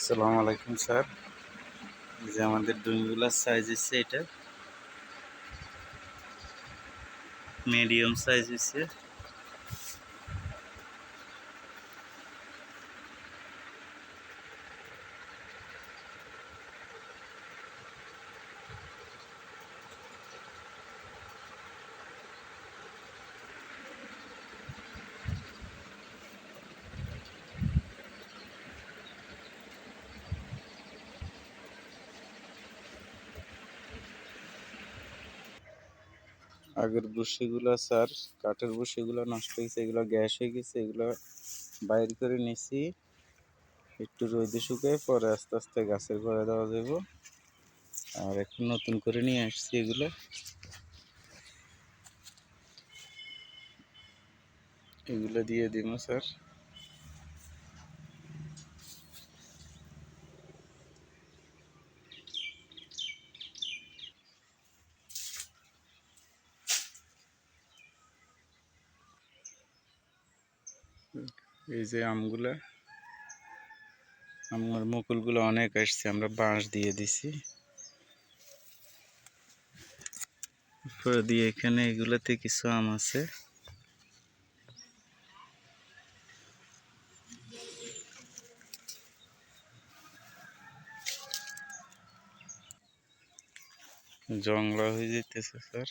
আসসালামু আলাইকুম স্যার। এই যে আমাদের ডুইগুলার সাইজ হচ্ছে এটা মিডিয়াম সাইজ হচ্ছে। আগের বড়শিগুলো স্যার কাঠের বড়শিগুলো নষ্ট হয়েছে, এগুলো গ্যাস হয়ে গেছে, এগুলো বাইর করে নিছি একটু রোদে শুকায়, পরে আস্তে আস্তে গাছের গোড়া দেওয়া যাবে। আর এখন নতুন করে নিয়ে আসছি এগুলো দিয়ে দিব স্যার। এই যে আমার মুকুলগুলো অনেক আসছে, আমরা বাঁশ দিয়ে দিছি উপরে দিয়ে। এখানে এগুলোতে কিছু আম আছে। জংলা হয়ে যেতেছে স্যার।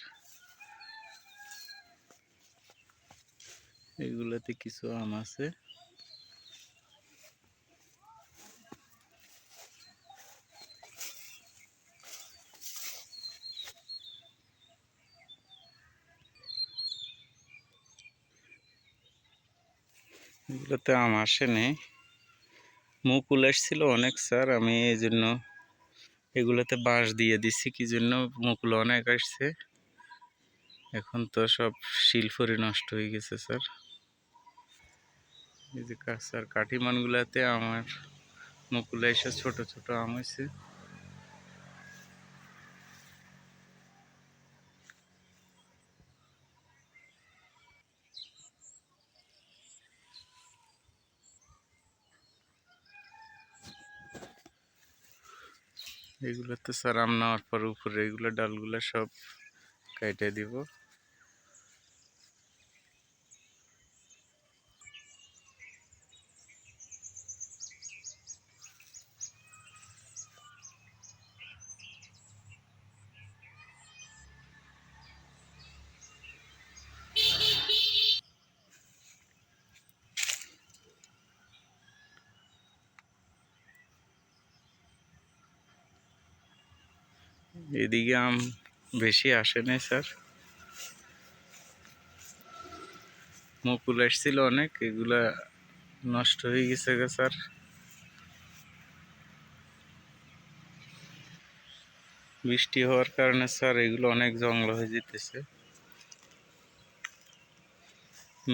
এগুলাতে কিছু আম আছে। এগুলোতে আম আসেনি, মুকুল আসছিল অনেক স্যার। আমি এই জন্য এগুলোতে বাঁশ দিয়ে দিছি, কি জন্য মুকুল অনেক আসছে। এখন তো সব শিলফড়ি নষ্ট হয়ে গেছে স্যার। এই যে স্যার কাঠিমানগুলাতে আমার মুকুল এসে ছোট ছোট আম হয়েছে। এগুলোতে স্যার আম নেওয়ার পর উপরে এগুলো ডালগুলো সব কেটে দিব। এদিকে আম বেশি আসে নাই স্যার, মুকুল আসছিল অনেক, এগুলা নষ্ট হয়ে গেছে গা স্যার। বৃষ্টি হওয়ার কারণে স্যার এগুলো অনেক জঙ্গল হয়ে যেতেছে।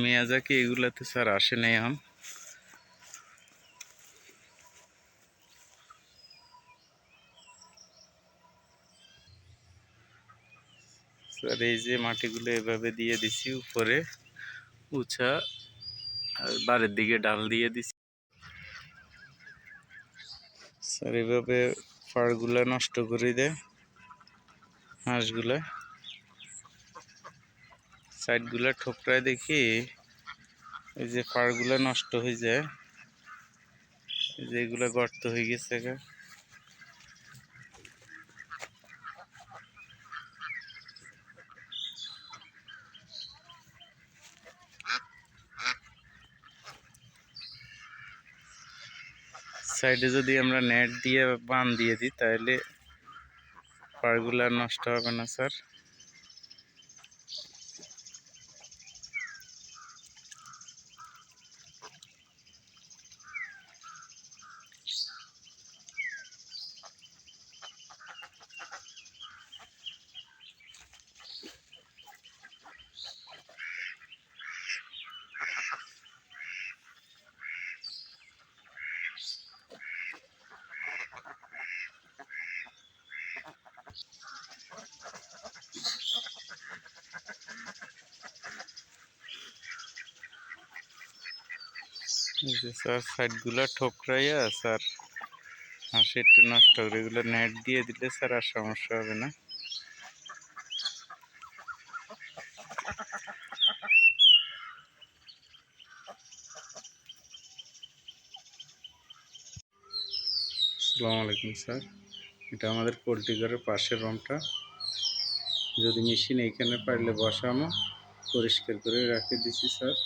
মিয়াজাকি এগুলাতে স্যার আসে নাই আম। স্যার এই যে মাটিগুলো এভাবে দিয়ে দিছি উপরে উঁচা, আর বাড়ির দিকে ডাল দিয়ে দিছি স্যার। এভাবে ফাড়গুলা নষ্ট করে দেয় হাঁসগুলা, সাইডগুলা ঠোকরায় দেখি এই যে ফাড়গুলা নষ্ট হয়ে যায়। এই যে এগুলা গর্ত হয়ে গেছে গা। সাইডে যদি আমরা নেট দিয়ে বান দিয়ে দিই তাহলে ফাড়গুলা নষ্ট হবে না স্যার। এই যে স্যার সাইডগুলা ঠোকরাইয়া স্যার হাঁস একটু নষ্ট করে, এগুলো নেট দিয়ে দিলে স্যার আর সমস্যা হবে না। আসসালামু আলাইকুম স্যার, এটা আমাদের পোলট্রি ঘরের পাশের রুমটা। যদি মেশিন এইখানে পারলে বসানো, পরিষ্কার করে রাখে দিছি স্যার।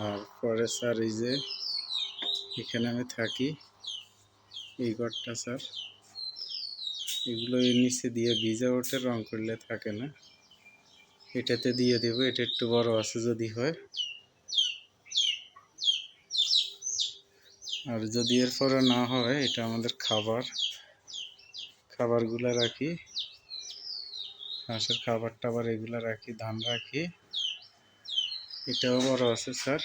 আর পরে স্যার এই যে এখানে আমি থাকি, এই ঘরটা স্যার, এগুলো এর নিচে দিয়ে ভিজা ওঠে, রং করলে থাকে না। এটাতে দিয়ে দেবো, এটা একটু বড় আছে যদি হয়। আর যদি এরপরে না হয়, এটা আমাদের খাবারগুলো রাখি, হাঁসের খাবার টাবার এগুলো রাখি, ধান রাখি। এটাও বড় আছে স্যার,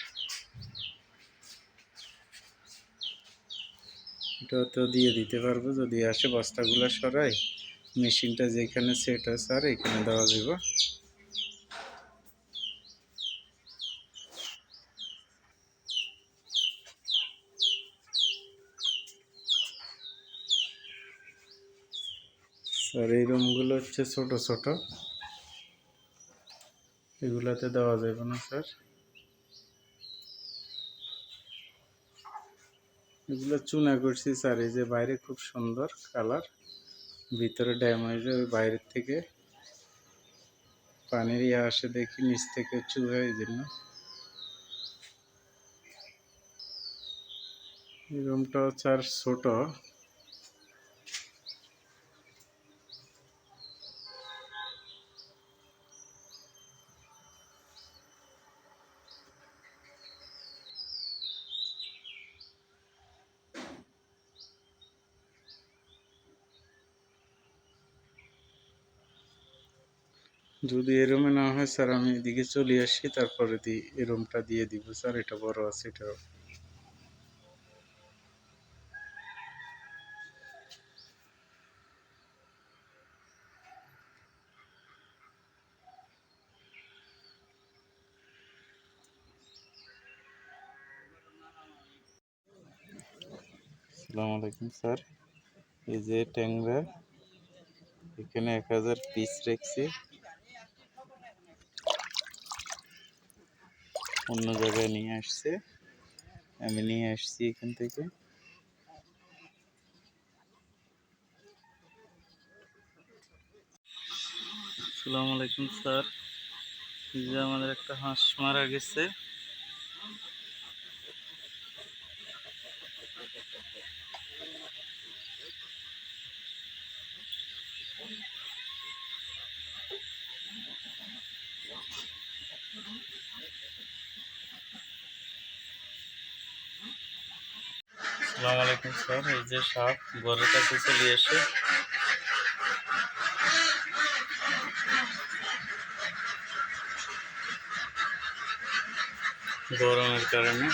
এটাও তো দিয়ে দিতে পারবো যদি আসে। বস্তাগুলো সরাই, মেশিনটা যেখানে সেট হয় স্যার এখানে দেওয়া যাবে। স্যার এই রুমগুলো হচ্ছে ছোট ছোট, এগুলাতে দেওয়া যাবে না স্যার। এগুলো চুনা করছি স্যার, এই যে বাইরে খুব সুন্দর কালার, ভিতরে ড্যামেজ, ওই বাইরের থেকে পানির ইয়ে আসে দেখি, নিচ থেকে চুয়া, এই জন্য। এই রুমটা স্যার ছোট, যদি এই রুমে না হয় স্যার আমি এদিকে চলে আসি, তারপরে এই রুমটা দিয়ে দিব স্যার। এটা বড় আছে, এটা। আসসালামু আলাইকুম স্যার, এই যে ট্যাংরা, এখানে 1000 পিস রেখেছি, অন্য জায়গায় নিয়ে আসছে, আমি নিয়ে আসছি এখান থেকে। আসসালামু আলাইকুম স্যার, এই যে আমাদের একটা হাঁস মারা গেছে। আসসালামু আলাইকুম স্যার, এই যে সাপ ঘরের কাছে চলে আসে গরমের কারণে।